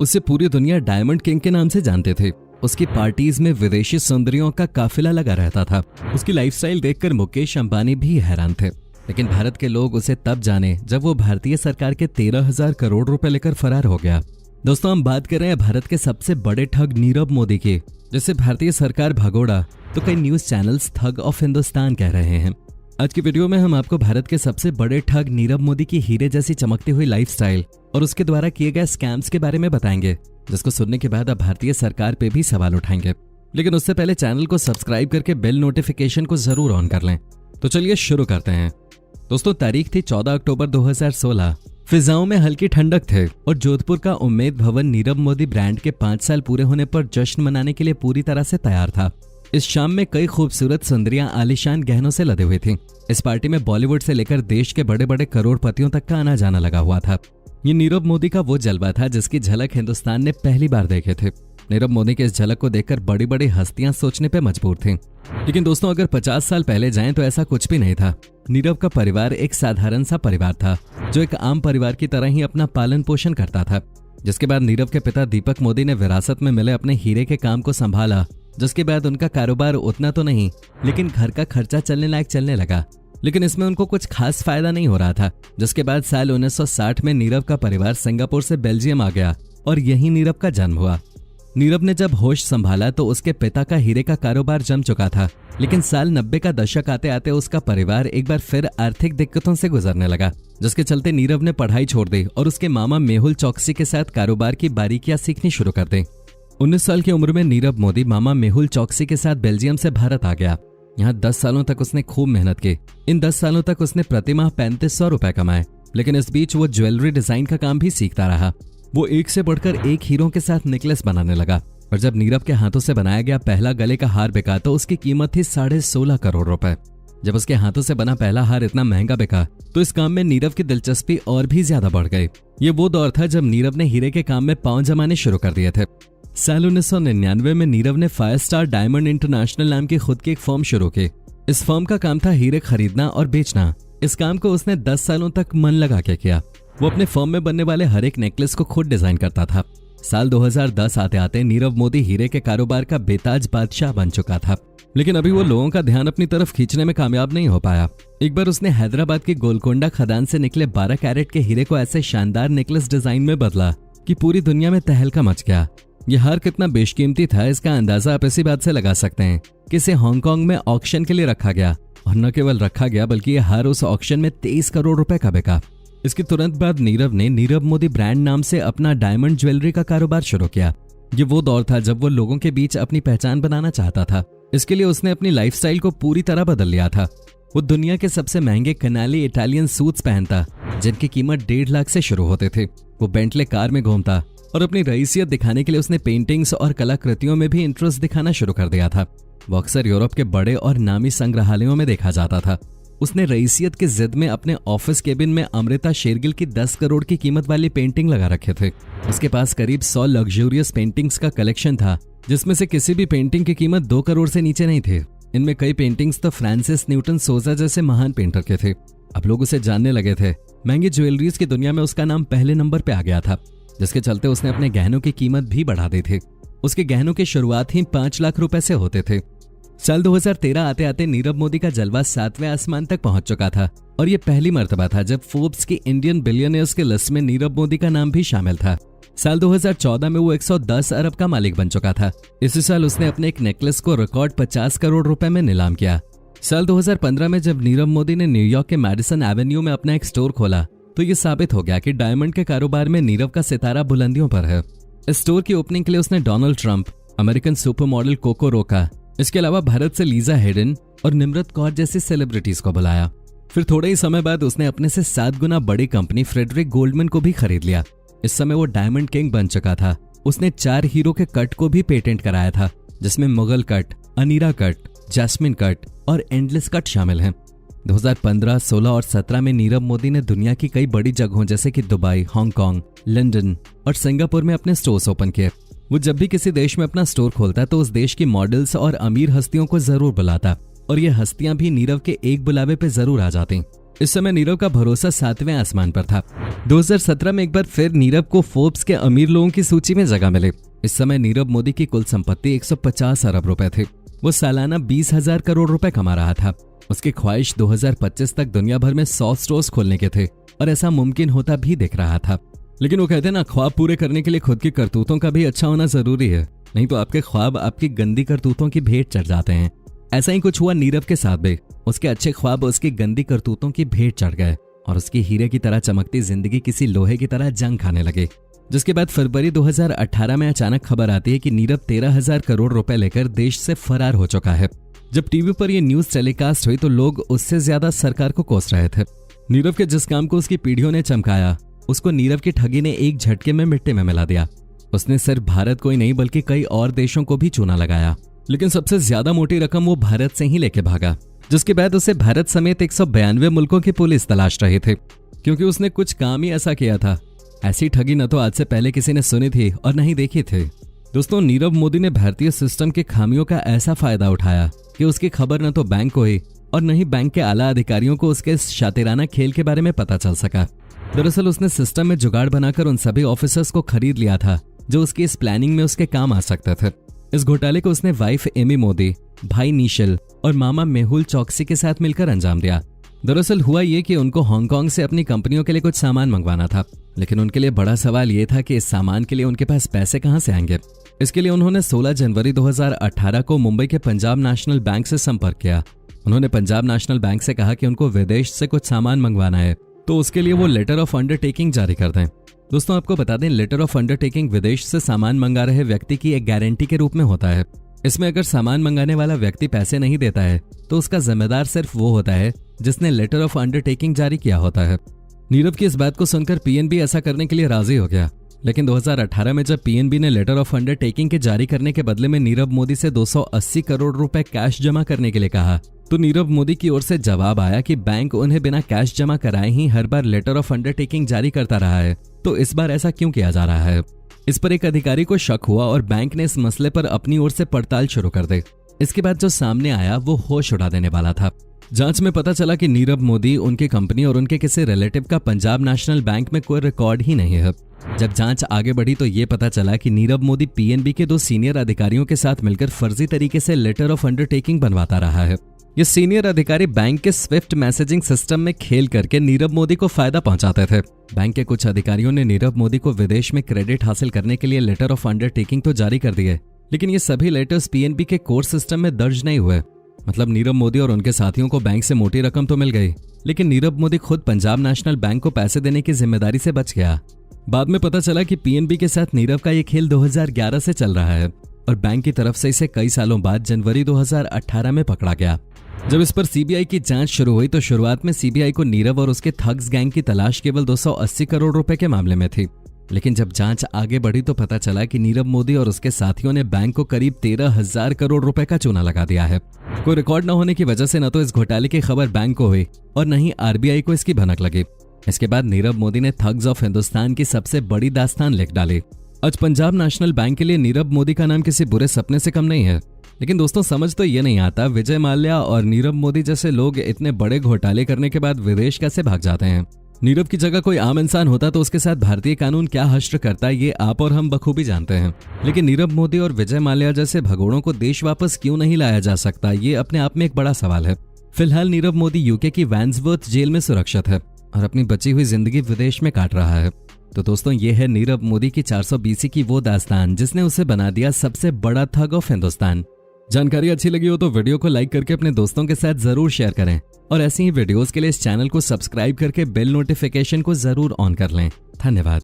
उसे पूरी दुनिया डायमंड किंग के नाम से जानते थे। उसकी पार्टीज में विदेशी सुंदरियों का काफिला लगा रहता था। उसकी लाइफस्टाइल देखकर मुकेश अंबानी भी हैरान थे। लेकिन भारत के लोग उसे तब जाने जब वो भारतीय सरकार के 13,000 करोड़ रुपए लेकर फरार हो गया। दोस्तों, हम बात कर रहे हैं भारत के सबसे बड़े ठग नीरव मोदी की, जिसे भारतीय सरकार भगोड़ा तो कई न्यूज चैनल्स ठग ऑफ हिंदुस्तान कह रहे हैं। आज की वीडियो में हम आपको भारत के सबसे बड़े ठग नीरव मोदी की हीरे जैसी चमकती हुई लाइफस्टाइल और उसके द्वारा किए गए स्कैम्स के बारे में बताएंगे, जिसको सुनने के बाद आप भारतीय सरकार पे भी सवाल उठाएंगे। लेकिन उससे पहले चैनल को सब्सक्राइब करके बेल नोटिफिकेशन को जरूर ऑन कर लें। तो चलिए शुरू करते हैं। दोस्तों, तारीख थी 14 अक्टूबर 2016। फिजाओं में हल्की ठंडक थे और जोधपुर का उम्मेद भवन नीरव मोदी ब्रांड के 5 साल पूरे होने पर जश्न मनाने के लिए पूरी तरह से तैयार था। इस शाम में कई खूबसूरत सुंदरियां आलीशान गहनों से लदे हुए थीं। इस पार्टी में बॉलीवुड से लेकर देश के बड़े बड़े करोड़पतियों तक का आना जाना लगा हुआ था। ये नीरव मोदी का वो जलवा था जिसकी झलक हिंदुस्तान ने पहली बार देखे थे। नीरव मोदी के इस झलक को देखकर बड़ी बड़ी हस्तियां सोचने पे मजबूर थीं। लेकिन दोस्तों, अगर 50 साल पहले जाएं तो ऐसा कुछ भी नहीं था। नीरव का परिवार एक साधारण सा परिवार था, जो एक आम परिवार की तरह ही अपना पालन पोषण करता था। जिसके बाद नीरव के पिता दीपक मोदी ने विरासत में मिले अपने हीरे के काम को संभाला। जिसके बाद उनका कारोबार उतना तो नहीं, लेकिन घर का खर्चा चलने लायक चलने लगा। लेकिन इसमें उनको कुछ खास फायदा नहीं हो रहा था। जिसके बाद साल 1960 में नीरव का परिवार सिंगापुर से बेल्जियम आ गया और यहीं नीरव का जन्म हुआ। नीरव ने जब होश संभाला तो उसके पिता का हीरे का कारोबार जम चुका था। लेकिन साल 90 का दशक आते आते उसका परिवार एक बार फिर आर्थिक दिक्कतों से गुजरने लगा, जिसके चलते नीरव ने पढ़ाई छोड़ दी और उसके मामा मेहुल चौकसी के साथ कारोबार की बारीकियां सीखनी शुरू कर दी। 19 साल की उम्र में नीरव मोदी मामा मेहुल चौकसी के साथ बेल्जियम से भारत आ गया। यहाँ 10 सालों तक उसने खूब मेहनत की। इन 10 सालों तक उसने प्रतिमाह 3500 रुपए कमाए। लेकिन इस बीच वो ज्वेलरी डिजाइन का काम भी सीखता रहा। वो एक से बढ़कर एक हीरों के साथ नेकलेस बनाने लगा और जब नीरव के हाथों से बनाया गया पहला गले का हार बिका तो उसकी कीमत थी 16.5 करोड़ रुपए। जब उसके हाथों से बना पहला हार इतना महंगा बिका तो इस काम में नीरव की दिलचस्पी और भी ज्यादा बढ़ गई। ये वो दौर था जब नीरव ने हीरे के काम में पांव जमाने शुरू कर दिए थे। साल 1999 में नीरव ने 5 स्टार डायमंड इंटरनेशनल नाम की खुद की एक फर्म शुरू की। इस फर्म का काम था हीरे खरीदना और बेचना। इस काम को उसने 10 सालों तक मन लगा के किया। वो अपने फर्म में बनने वाले हर एक नेकलेस को खुद डिजाइन करता था। साल 2010 आते आते नीरव मोदी हीरे के कारोबार का बेताज बादशाह बन चुका था। लेकिन अभी वो लोगों का ध्यान अपनी तरफ खींचने में कामयाब नहीं हो पाया। एक बार उसने हैदराबाद की गोलकोंडा खदान से निकले 12 कैरेट के हीरे को ऐसे शानदार नेकलेस डिजाइन में बदला कि पूरी दुनिया में तहलका मच गया। ये हार कितना बेशकीमती था इसका अंदाजा आप इसी बात से लगा सकते हैं कि इसे हांगकांग में ऑक्शन के लिए रखा गया और न केवल रखा गया बल्कि ये हार उस ऑक्शन में 23 करोड़ रुपए का बिका। इसके तुरंत बाद नीरव ने नीरव मोदी ब्रांड नाम से अपना डायमंड ज्वेलरी का कारोबार शुरू किया। ये वो दौर था जब वो लोगों के बीच अपनी पहचान बनाना चाहता था। इसके लिए उसने अपनी लाइफस्टाइल को पूरी तरह बदल लिया था। वो दुनिया के सबसे महंगे कनाली इटालियन सूट्स पहनता, जिनकी कीमत 1.5 लाख से शुरू होते थे। वो बेंटले कार में घूमता और अपनी रईसियत दिखाने के लिए उसने पेंटिंग्स और कलाकृतियों में भी इंटरेस्ट दिखाना शुरू कर दिया था। वो अक्सर यूरोप के बड़े और नामी संग्रहालयों में देखा जाता था। उसने रईसियत की जिद में अपने ऑफिस केबिन में अमृता शेरगिल की 10 करोड़ की कीमत वाली पेंटिंग लगा रखे थे। उसके पास करीब 100 लग्जूरियस पेंटिंग्स का कलेक्शन था, जिसमें से किसी भी पेंटिंग की कीमत 2 करोड़ से नीचे नहीं थी। इनमें कई पेंटिंग्स तो फ्रांसिस न्यूटन सोजा जैसे महान पेंटर के थे। अब लोग उसे जानने लगे थे। महंगी ज्वेलरीज की दुनिया में उसका नाम पहले नंबर पे आ गया था, जिसके चलते उसने अपने गहनों की कीमत भी बढ़ा दी थी। उसके गहनों की शुरुआत ही 5 लाख रुपए से होते थे। साल 2013 आते आते नीरव मोदी का जलवा 7वें आसमान तक पहुंच चुका था और ये पहली मर्तबा था जब फोर्ब्स की इंडियन बिलियनियर्स के लिस्ट में नीरव मोदी का नाम भी शामिल था। साल 2014 में वो 110 अरब का मालिक बन चुका था। इसी साल उसने अपने एक नेकलेस को रिकॉर्ड 50 करोड़ रुपए में नीलाम किया। साल 2015 में जब नीरव मोदी ने न्यूयॉर्क के मैडिसन एवेन्यू में अपना एक स्टोर खोला तो ये साबित हो गया कि डायमंड के कारोबार में नीरव का सितारा बुलंदियों पर है। इस स्टोर की ओपनिंग के लिए उसने Donald Trump, American supermodel Coco Rocha, इसके अलावा भारत से लीजा हेडन और निम्रत कौर जैसी सेलिब्रिटीज को बुलाया। फिर थोड़े ही समय बाद उसने अपने से 7 गुना बड़ी कंपनी फ्रेडरिक गोल्डमैन को भी खरीद लिया। इस समय वो डायमंड किंग बन चुका था। उसने 4 हीरो के कट को भी पेटेंट कराया था, जिसमें मुगल कट, अनीरा कट, जैस्मिन कट और एंडलेस कट शामिल हैं। 2015, 16 और 17 में नीरव मोदी ने दुनिया की कई बड़ी जगहों जैसे कि दुबई, हांगकांग, लंदन और सिंगापुर में अपने स्टोर्स ओपन किए। वो जब भी किसी देश में अपना स्टोर खोलता तो उस देश की मॉडल्स और अमीर हस्तियों को जरूर बुलाता और ये हस्तियां भी नीरव के एक बुलावे पे जरूर आ जाती। इस समय नीरव का भरोसा 7वें आसमान पर था। 2017 में एक बार फिर नीरव को फोर्ब्स के अमीर लोगों की सूची में जगह मिली। इस समय नीरव मोदी की कुल संपत्ति 150 अरब रुपए थी। वो सालाना 20,000 करोड़ रुपए कमा रहा था। उसकी ख्वाहिश 2025 तक दुनिया भर में 100 स्टोर्स खोलने के थे और ऐसा मुमकिन होता भी दिख रहा था। लेकिन वो कहते हैं ना, ख्वाब पूरे करने के लिए खुद की करतूतों का भी अच्छा होना जरूरी है, नहीं तो आपके ख्वाब आपकी गंदी करतूतों की भेंट चढ़ जाते हैं। ऐसा ही कुछ हुआ नीरव के साथ भी। उसके अच्छे ख्वाब उसकी गंदी करतूतों की भेंट चढ़ गए और उसकी हीरे की तरह चमकती जिंदगी किसी लोहे की तरह जंग खाने लगे। जिसके बाद फरवरी 2018 में अचानक खबर आती है कि नीरव 13,000 करोड़ रुपए लेकर देश से फरार हो चुका है। जब टीवी पर यह न्यूज टेलीकास्ट हुई तो लोग उससे ज्यादा सरकार को कोस रहे थे। नीरव के जिस काम को उसकी पीढ़ियों ने चमकाया, उसको नीरव की ठगी ने एक झटके में मिट्टी में मिला दिया। उसने सिर्फ भारत को ही नहीं बल्कि कई और देशों को भी चूना लगाया। लेकिन सबसे ज्यादा मोटी रकम वो भारत से ही लेके भागा, जिसके बाद उसे भारत समेत 192 मुल्कों की पुलिस तलाश रही थी, क्योंकि उसने कुछ काम ही ऐसा किया था। ऐसी ठगी न तो आज से पहले किसी ने सुनी थी और न ही देखी थी। दोस्तों, नीरव मोदी ने भारतीय सिस्टम की खामियों का ऐसा फायदा उठाया कि उसकी खबर न तो बैंक को हुई और न ही बैंक के आला अधिकारियों को उसके शातिराना खेल के बारे में पता चल सका। दरअसल उसने सिस्टम में जुगाड़ बनाकर उन सभी ऑफिसर्स को खरीद लिया था जो उसकी इस प्लानिंग में उसके काम आ सकते थे। इस घोटाले को उसने वाइफ एमी मोदी, भाई निशल और मामा मेहुल चौकसी के साथ मिलकर अंजाम दिया। दरअसल हुआ ये कि उनको हांगकांग से अपनी कंपनियों के लिए कुछ सामान मंगवाना था, लेकिन उनके लिए बड़ा सवाल ये था कि इस सामान के लिए उनके पास पैसे कहां से आएंगे। इसके लिए उन्होंने 16 जनवरी 2018 को मुंबई के पंजाब नेशनल बैंक से संपर्क किया। उन्होंने पंजाब नेशनल बैंक से कहा कि उनको विदेश से कुछ सामान मंगवाना है, तो उसके लिए वो लेटर ऑफ अंडरटेकिंग जारी कर दें। दोस्तों, आपको बता दें, लेटर ऑफ अंडरटेकिंग विदेश से सामान मंगा रहे व्यक्ति की एक गारंटी के रूप में होता है। इसमें अगर सामान मंगाने वाला व्यक्ति पैसे नहीं देता है तो उसका जिम्मेदार सिर्फ वो होता है जिसने लेटर ऑफ अंडरटेकिंग जारी किया होता है। नीरव की इस बात को सुनकर पीएनबी ऐसा करने के लिए राजी हो गया। लेकिन 2018 में जब पीएनबी ने लेटर ऑफ अंडरटेकिंग के जारी करने के बदले में नीरव मोदी से 280 करोड़ रुपए कैश जमा करने के लिए कहा, तो नीरव मोदी की ओर से जवाब आया कि बैंक उन्हें बिना कैश जमा कराए ही हर बार लेटर ऑफ अंडरटेकिंग जारी करता रहा है, तो इस बार ऐसा क्यों किया जा रहा है। इस पर एक अधिकारी को शक हुआ और बैंक ने इस मसले पर अपनी ओर से पड़ताल शुरू कर दी। इसके बाद जो सामने आया वो होश उड़ा देने वाला था। जांच में पता चला कि नीरव मोदी, उनकी कंपनी और उनके किसी रिलेटिव का पंजाब नेशनल बैंक में कोई रिकॉर्ड ही नहीं है। जब जांच आगे बढ़ी तो ये पता चला कि नीरव मोदी पीएनबी के 2 सीनियर अधिकारियों के साथ मिलकर फर्जी तरीके से लेटर ऑफ अंडरटेकिंग बनवाता रहा है। ये सीनियर अधिकारी बैंक के स्विफ्ट मैसेजिंग सिस्टम में खेल करके नीरव मोदी को फायदा पहुंचाते थे। बैंक के कुछ अधिकारियों ने नीरव मोदी को विदेश में क्रेडिट हासिल करने के लिए लेटर ऑफ अंडरटेकिंग तो जारी कर दिए, लेकिन ये सभी लेटर्स पीएनबी के कोर सिस्टम में दर्ज नहीं हुए। मतलब नीरव मोदी और उनके साथियों को बैंक से मोटी रकम तो मिल गई, लेकिन नीरव मोदी खुद पंजाब नेशनल बैंक को पैसे देने की जिम्मेदारी से बच गया। बाद में पता चला कि पीएनबी के साथ नीरव का ये खेल 2011 से चल रहा है और बैंक की तरफ से इसे कई सालों बाद जनवरी 2018 में पकड़ा गया। जब इस पर सीबीआई की जांच शुरू हुई तो शुरुआत में सीबीआई को नीरव और उसके ठग्स गैंग की तलाश केवल 280 करोड़ रुपए के मामले में थी। लेकिन जब जांच आगे बढ़ी तो पता चला कि नीरव मोदी और उसके साथियों ने बैंक को करीब 13,000 करोड़ रुपए का चूना लगा दिया है। कोई रिकॉर्ड न होने की वजह से न तो इस घोटाले की खबर बैंक को हुई और न ही आरबीआई को इसकी भनक लगी। इसके बाद नीरव मोदी ने ठग्स ऑफ हिंदुस्तान की सबसे बड़ी दास्तान लिख डाली। आज पंजाब नेशनल बैंक के लिए नीरव मोदी का नाम किसी बुरे सपने से कम नहीं है। लेकिन दोस्तों, समझ तो ये नहीं आता, विजय माल्या और नीरव मोदी जैसे लोग इतने बड़े घोटाले करने के बाद विदेश कैसे भाग जाते हैं। नीरव की जगह कोई आम इंसान होता तो उसके साथ भारतीय कानून क्या हश्र करता, ये आप और हम बखूबी जानते हैं। लेकिन नीरव मोदी और विजय माल्या जैसे भगोड़ों को देश वापस क्यों नहीं लाया जा सकता, ये अपने आप में एक बड़ा सवाल है। फिलहाल नीरव मोदी यूके की वैंसवर्थ जेल में सुरक्षित है और अपनी बची हुई जिंदगी विदेश में काट रहा है। तो दोस्तों, ये है नीरव मोदी की 420 की वो दास्तान जिसने उसे बना दिया सबसे बड़ा ठग ऑफ हिंदुस्तान। जानकारी अच्छी लगी हो तो वीडियो को लाइक करके अपने दोस्तों के साथ जरूर शेयर करें और ऐसी ही वीडियोस के लिए इस चैनल को सब्सक्राइब करके बेल नोटिफिकेशन को जरूर ऑन कर लें। धन्यवाद।